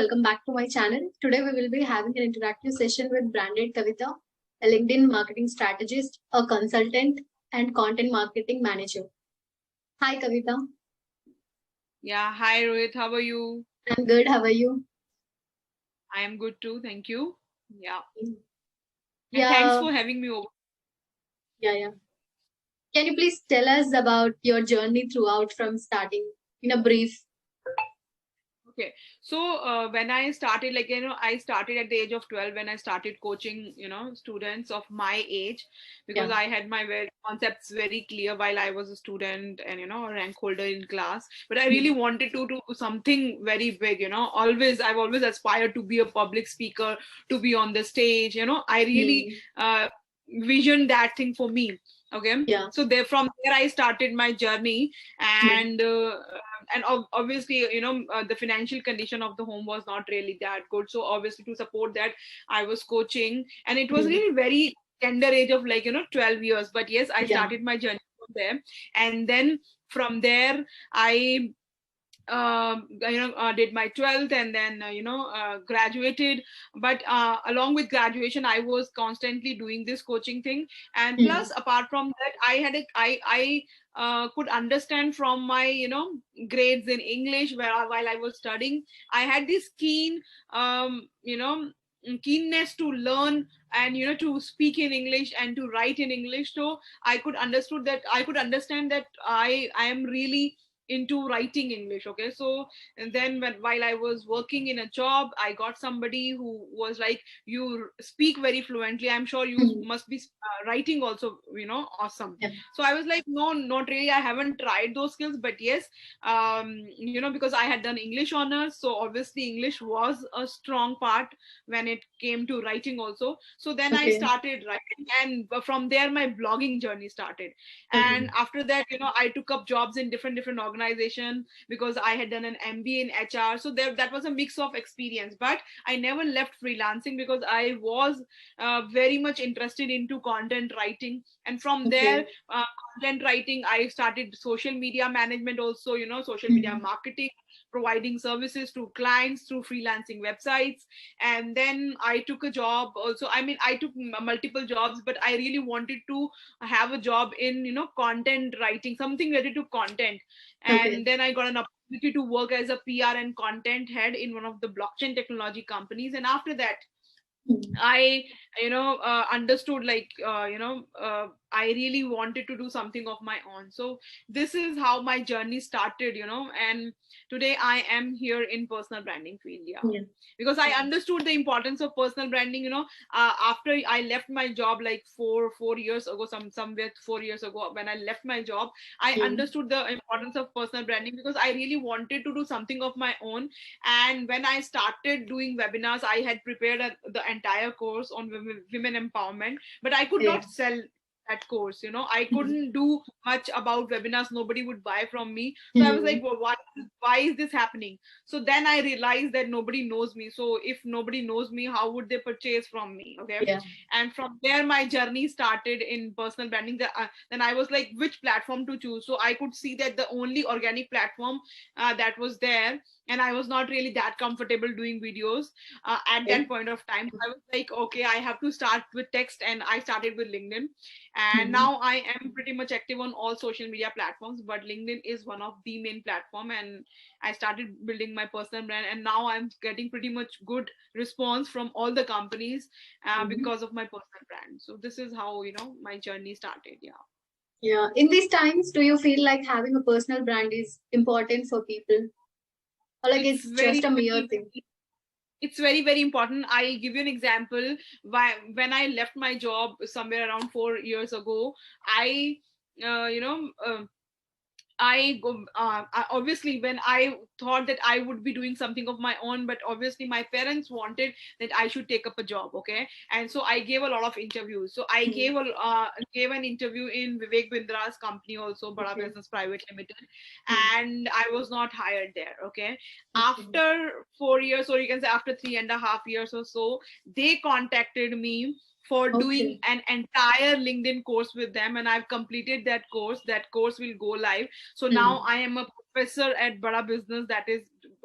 welcome back to my channel. Today we will be having an interactive session with branded Kavita, a LinkedIn marketing strategist, a consultant, and content marketing manager. Hi Kavita. Yeah, hi Rohit, how are you? I'm good. How are you? I am good too, thank you. Yeah. And Yeah, thanks for having me over. yeah. Can you please tell us about your journey throughout from starting in a brief? Okay. So when I started, I started at the age of 12 when I started coaching, students of my age, because Yeah. I had my concepts very clear while I was a student and, a rank holder in class. But I really wanted to do something very big, I've always aspired to be a public speaker, to be on the stage, I really visioned that thing for me. Okay. Yeah. So from there I started my journey, and obviously the financial condition of the home was not really that good, so obviously to support that I was coaching, and it was really very tender age of 12 years, but yes, I started my journey from there. And then from there I did my 12th, and then graduated. But along with graduation I was constantly doing this coaching thing, and plus apart from that I could understand from my grades in English, while I was studying, I had this keenness to learn and to speak in English and to write in English. So I could understand that I am really into writing English. Okay. So and then while I was working in a job, I got somebody who was like, you speak very fluently, I'm sure you must be writing also awesome. So I was like, no, not really, I haven't tried those skills, but yes, because I had done English honors, so obviously English was a strong part when it came to writing also. So then I started writing, and from there my blogging journey started. And after that, I took up jobs in different organizations, because I had done an MBA in HR, so that was a mix of experience. But I never left freelancing, because I was very much interested into content writing. And from there, content writing, I started social media management also, social media marketing, providing services to clients through freelancing websites. And then I took a job also. I mean, I took multiple jobs, but I really wanted to have a job in content writing, something related to content. And then I got an opportunity to work as a PR and content head in one of the blockchain technology companies. And after that, I understood, I really wanted to do something of my own. So this is how my journey started, and today I am here in personal branding field. Because I understood the importance of personal branding, after I left my job like four years ago, somewhere 4 years ago, when I left my job, I understood the importance of personal branding, because I really wanted to do something of my own. And when I started doing webinars, I had prepared the entire course on women empowerment, but I could not sell that course. I couldn't do much about webinars, nobody would buy from me. So I was like, well, why is this happening? So then I realized that nobody knows me, so if nobody knows me, how would they purchase from me? Okay. And from there my journey started in personal branding. Then I was like, which platform to choose? So I could see that the only organic platform that was there, and I was not really that comfortable doing videos at that point of time. I was like, okay, I have to start with text, and I started with LinkedIn. And now I am pretty much active on all social media platforms, but LinkedIn is one of the main platform. And I started building my personal brand, and now I'm getting pretty much good response from all the companies because of my personal brand. So this is how my journey started. Yeah. In these times, do you feel like having a personal brand is important for people? Or like it's just a mere thing? It's very, very important. I give you an example. When I left my job somewhere around 4 years ago, I uh, you know uh, obviously, when I thought that I would be doing something of my own, but obviously my parents wanted that I should take up a job. Okay. And so I gave a lot of interviews. So I gave an interview in Vivek Bindra's company also, Bada Business Private Limited, and I was not hired there. Okay. After 4 years, or you can say after 3.5 years or so, they contacted me for doing an entire LinkedIn course with them, and I've completed that course will go live. So now I am a professor at Bada Business, that is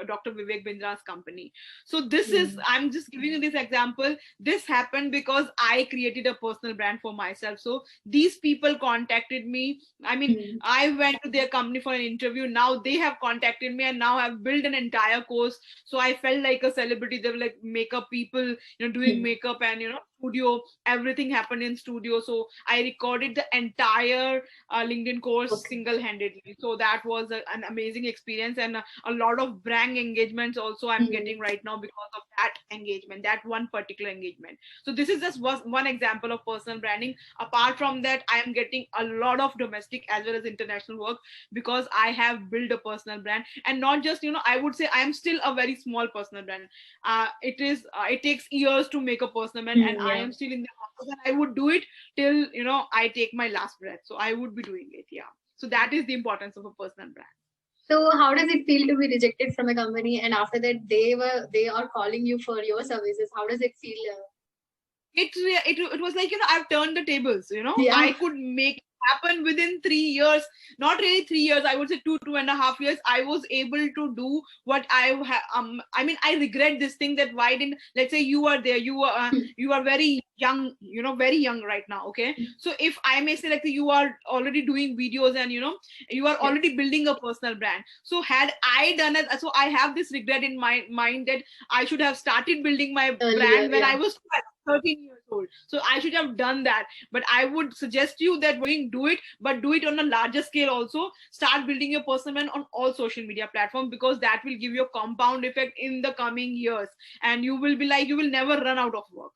Dr. Vivek Bindra's company. So this is, I'm just giving you this example. This happened because I created a personal brand for myself. So these people contacted me. I mean, I went to their company for an interview. Now they have contacted me, and now I've built an entire course. So I felt like a celebrity. They were like makeup people, doing makeup and, studio. Everything happened in studio. So I recorded the entire LinkedIn course single-handedly. So that was an amazing experience, and a lot of brand engagements also I'm getting right now because of that engagement, that one particular engagement. So this is just one example of personal branding. Apart from that, I am getting a lot of domestic as well as international work because I have built a personal brand. And not just, I would say I am still a very small personal brand. It takes years to make a personal brand, and I am still in the process, and I would do it till I take my last breath. So I would be doing it. Yeah. So that is the importance of a personal brand. So how does it feel to be rejected from a company, and after that they are calling you for your services? How does it feel? It was like, I've turned the tables. Yeah. I could make happen within 3 years. Not really 3 years, I would say 2.5 years. I was able to do what I mean, I regret this thing, that why didn't, let's say you are there, you are very young, very young right now, okay? So if I may say, like, you are already doing videos, and you are already building a personal brand. So had I done it, so I have this regret in my mind that I should have started building my brand when I was 13 years old. So I should have done that. But I would suggest you that do it, but do it on a larger scale also. Start building your personal brand on all social media platforms, because that will give you a compound effect in the coming years, and you will be like, you will never run out of work.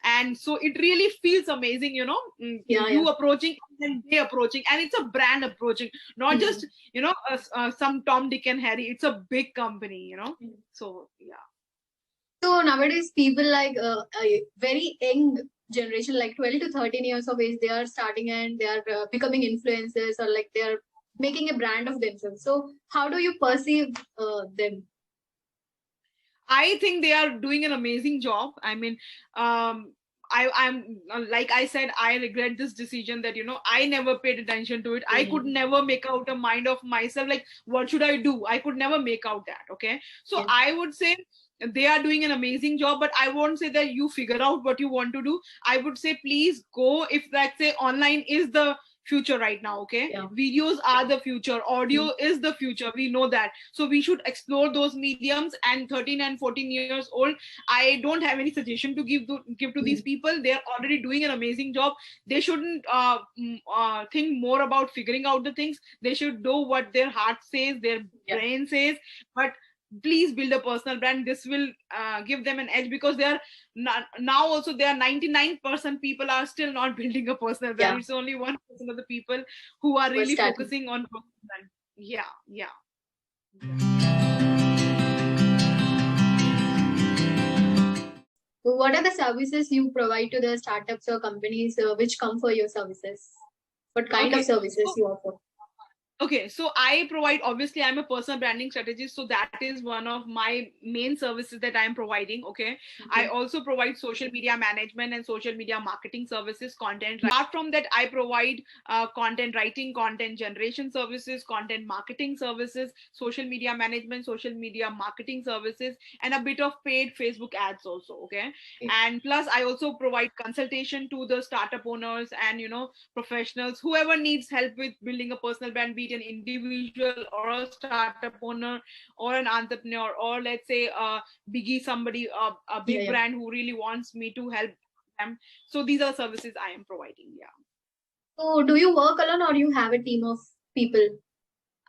And so it really feels amazing, you approaching and they approaching, and it's a brand approaching, not just some Tom, Dick and Harry. It's a big company. So yeah. So nowadays, people like a very young generation, like 12 to 13 years of age, they are starting and they are becoming influencers, or like they are making a brand of themselves. So how do you perceive them? I think they are doing an amazing job. I mean, I'm like I said, I regret this decision that I never paid attention to it. I could never make out a mind of myself, like, what should I do? I could never make out that. Okay, so I would say they are doing an amazing job, but I won't say that you figure out what you want to do. I would say, please go. If, let's say, online is the future right now, okay, videos are the future, audio is the future, we know that. So we should explore those mediums. And 13 and 14 years old, I don't have any suggestion to give to these people. They're already doing an amazing job. They shouldn't think more about figuring out the things. They should do what their heart says, their brain says. But please build a personal brand. This will give them an edge, because they are now also, there are 99% people are still not building a personal brand. It's only 1% of the people who are really focusing on personal brand. Yeah. What are the services you provide to the startups or companies which come for your services? What kind of services you offer? Okay, so I provide, obviously I'm a personal branding strategist, so that is one of my main services that I'm providing. Okay, I also provide social media management and social media marketing services, content. Apart from that, I provide content writing, content generation services, content marketing services, social media management, social media marketing services, and a bit of paid Facebook ads also. Okay, and plus I also provide consultation to the startup owners and professionals, whoever needs help with building a personal brand, be it an individual or a startup owner or an entrepreneur, or let's say biggie, somebody, a big brand who really wants me to help them. So these are services I am providing. So do you work alone, or you have a team of people?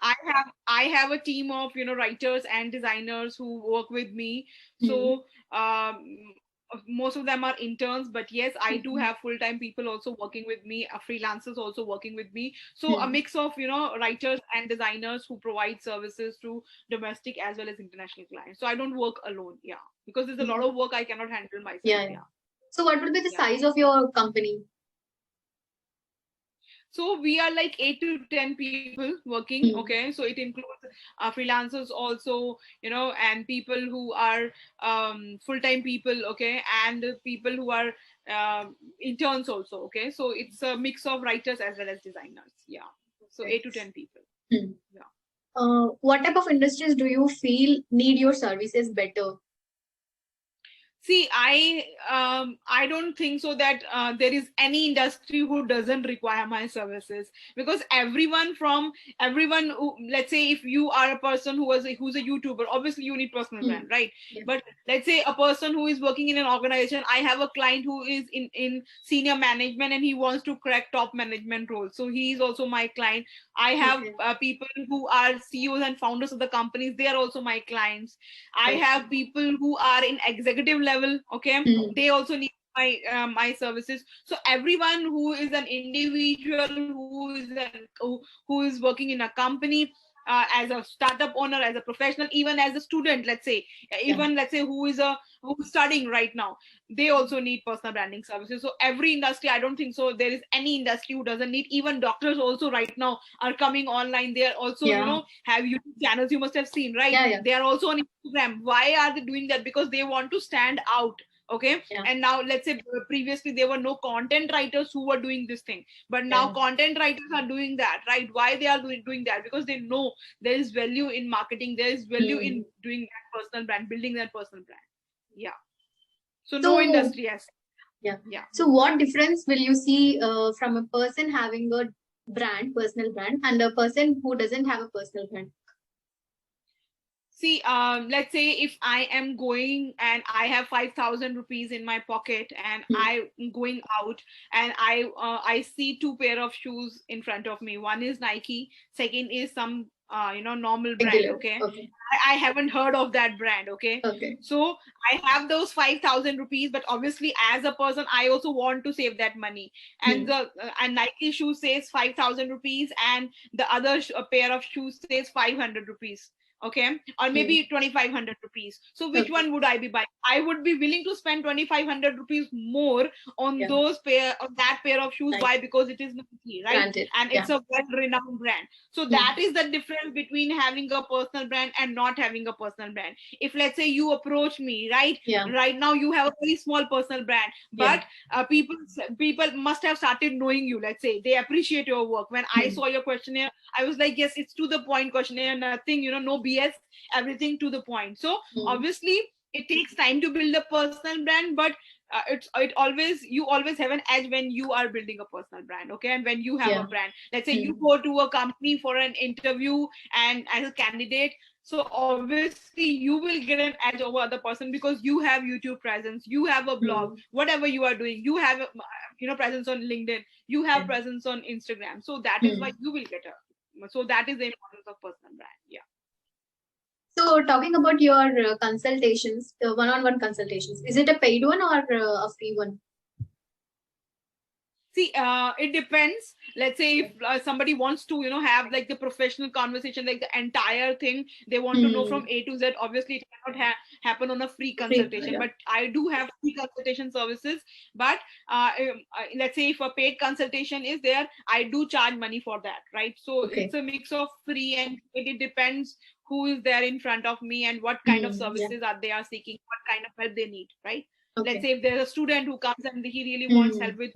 I have a team of writers and designers who work with me. So most of them are interns, but yes, I do have full-time people also working with me, freelancers also working with me. So a mix of writers and designers who provide services to domestic as well as international clients. So I don't work alone, because there's a lot of work I cannot handle myself. So what would be the size of your company? So we are like 8 to 10 people working. Okay, so it includes freelancers also, and people who are full-time people. Okay, and people who are interns also. Okay, so it's a mix of writers as well as designers. So 8 to 10 people. What type of industries do you feel need your services better? See, I don't think so that there is any industry who doesn't require my services, because everyone who, let's say if you are a person who's a YouTuber, obviously you need personal brand, right? Yeah. But let's say a person who is working in an organization, I have a client who is in senior management and he wants to crack top management roles, so he is also my client. I have people who are CEOs and founders of the companies, they are also my clients. I have people who are in executive level, okay, they also need my services. So everyone who is an individual, who is working in a company, as a startup owner, as a professional, even as a student, let's say, even let's say who's studying right now, they also need personal branding services. So every industry, I don't think so there is any industry who doesn't need. Even doctors also right now are coming online. They are also have YouTube channels, you must have seen, right? They are also on Instagram. Why are they doing that? Because they want to stand out, okay. And now let's say previously there were no content writers who were doing this thing, but now content writers are doing that, right? Why they are doing that? Because they know there is value in marketing, there is value in doing that personal brand, building that personal brand. Yeah. So no industry has. Yeah. So what difference will you see from a person having a personal brand, and a person who doesn't have a personal brand? See, let's say if I am going and I have 5,000 rupees in my pocket and I'm going out and I see two pair of shoes in front of me. One is Nike, second is some normal brand, okay. I haven't heard of that brand, okay. So I have those 5,000 rupees, but obviously as a person I also want to save that money, and the and Nike shoe says 5,000 rupees and the other pair of shoes says 500 rupees, okay, or maybe 2,500 rupees. So which one would I be buying? I would be willing to spend 2,500 rupees more on that pair of shoes. Why? Because it is Nike, right? Branded. And it's a well-renowned brand. So that is the difference between having a personal brand and not having a personal brand. If let's say you approach me, right? Right now you have a very small personal brand, but people must have started knowing you. Let's say they appreciate your work. When I saw your questionnaire, I was like, yes, it's to the point questionnaire, nothing, no BS, everything to the point. So obviously it takes time to build a personal brand, but you always have an edge when you are building a personal brand, okay. And when you have a brand, let's say you go to a company for an interview and as a candidate, so obviously you will get an edge over other person because you have YouTube presence, you have a blog, whatever you are doing, you have presence on LinkedIn, you have presence on Instagram. So that is why you will get so that is the importance of personal brand. Yeah. So talking about your consultations, one-on-one consultations, is it a paid one or a free one? See, it depends. Let's say if somebody wants to, have like the professional conversation, like the entire thing, they want to know from A to Z. Obviously, it cannot happen on a free consultation. But I do have free consultation services. But let's say if a paid consultation is there, I do charge money for that, right? So it's a mix of free and paid. It depends who is there in front of me and what kind of services they are seeking, what kind of help they need, right? Let's say if there's a student who comes and he really wants help with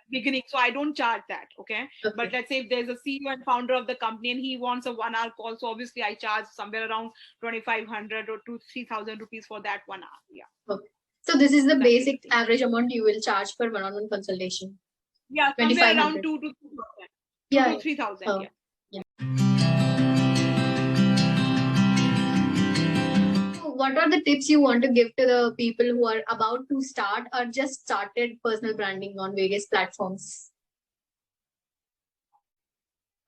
beginning, so I don't charge that, okay. But let's say if there's a CEO and founder of the company and he wants a 1-hour call, so obviously I charge somewhere around 2,500 or 3,000 rupees for that 1 hour. Yeah. So this is the basic average amount you will charge for one-on-one consultation? Yeah, somewhere around 2,000 to 3,000. 2,000 to 3,000. What are the tips you want to give to the people who are about to start or just started personal branding on various platforms?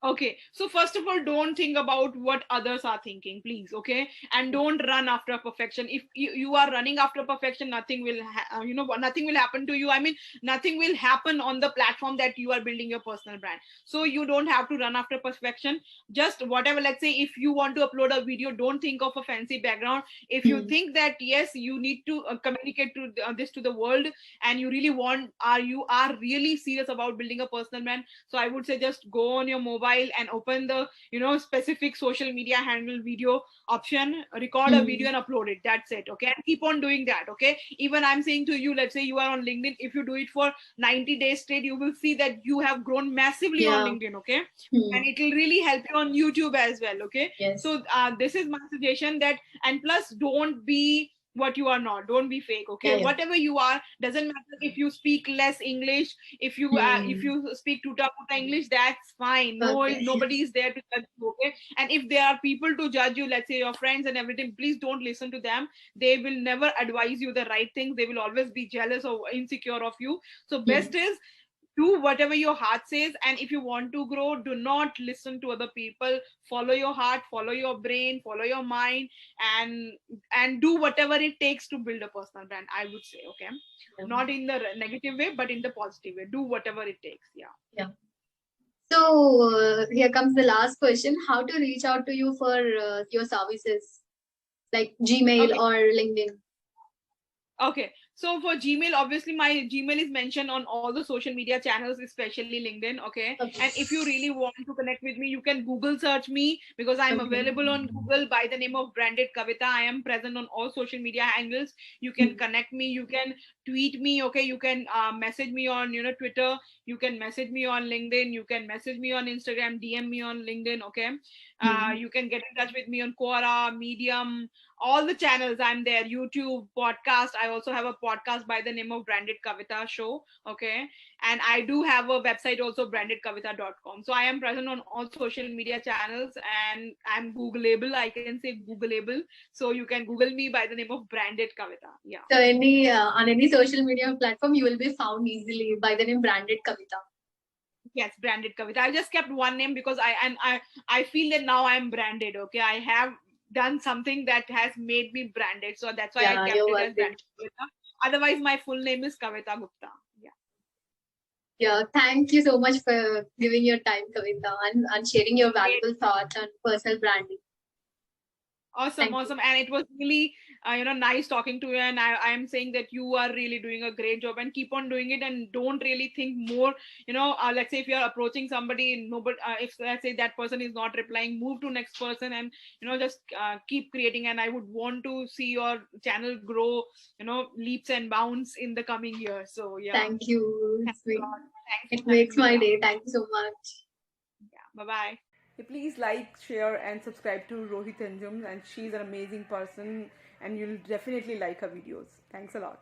Okay, so first of all, don't think about what others are thinking, please, okay? And don't run after perfection. If you are running after perfection, nothing will nothing will happen to you. I mean, nothing will happen on the platform that you are building your personal brand. So you don't have to run after perfection. Just whatever, let's say if you want to upload a video, don't think of a fancy background. If you think that yes, you need to communicate to this to the world, and you really you are really serious about building a personal brand, so I would say just go on your mobile mobile and open the specific social media handle video option, record a video and upload it. That's it. Okay, and keep on doing that. Okay, even I'm saying to you, let's say you are on LinkedIn, if you do it for 90 days straight, you will see that you have grown massively on LinkedIn. Okay, and it will really help you on YouTube as well. Okay, so this is my suggestion, that, and plus, don't be what you are not. Don't be fake. Okay, whatever you are, doesn't matter if you speak less English, if you speak tuta puta English, that's fine. Nobody is there to judge you. Okay, and if there are people to judge you, let's say your friends and everything, please don't listen to them. They will never advise you the right things. They will always be jealous or insecure of you. So best is do whatever your heart says, and if you want to grow, do not listen to other people. Follow your heart, follow your brain, follow your mind, and do whatever it takes to build a personal brand, I would say. Okay, not in the negative way, but in the positive way. Do whatever it takes. Yeah. So here comes the last question: how to reach out to you for your services, like Gmail or LinkedIn? Okay, so for Gmail, obviously my Gmail is mentioned on all the social media channels, especially LinkedIn. Okay, and if you really want to connect with me, you can Google search me, because I'm available on Google by the name of Branded Kavita. I am present on all social media angles. You can connect me, you can tweet me. Okay, you can message me on Twitter. You can message me on LinkedIn. You can message me on Instagram. DM me on LinkedIn. Okay, you can get in touch with me on Quora, Medium, all the channels. I'm there. YouTube, podcast. I also have a podcast by the name of Branded Kavita Show. Okay, and I do have a website also, brandedkavita.com. So I am present on all social media channels, and I'm Googleable. I can say Googleable. So you can Google me by the name of Branded Kavita. Yeah. So on any social media platform, you will be found easily by the name Branded Kavita. Yes, Branded Kavita. I just kept one name because I feel that now I'm branded. Okay, I have done something that has made me branded, so that's why I kept it as Branded Kavita. Otherwise, my full name is Kavita Gupta. Yeah, thank you so much for giving your time, Kavita, and sharing your valuable thoughts on personal branding. Awesome. And it was really, nice talking to you. And I'm saying that you are really doing a great job, and keep on doing it, and don't really think more, let's say if you're approaching somebody, nobody, if let's say that person is not replying, move to next person, and, just keep creating. And I would want to see your channel grow, leaps and bounds in the coming years. So yeah. Thank you. It makes my day. Thank you so much. Yeah. Bye-bye. Please like, share, and subscribe to Rohit Anjum, and she's an amazing person, and you'll definitely like her videos. Thanks a lot.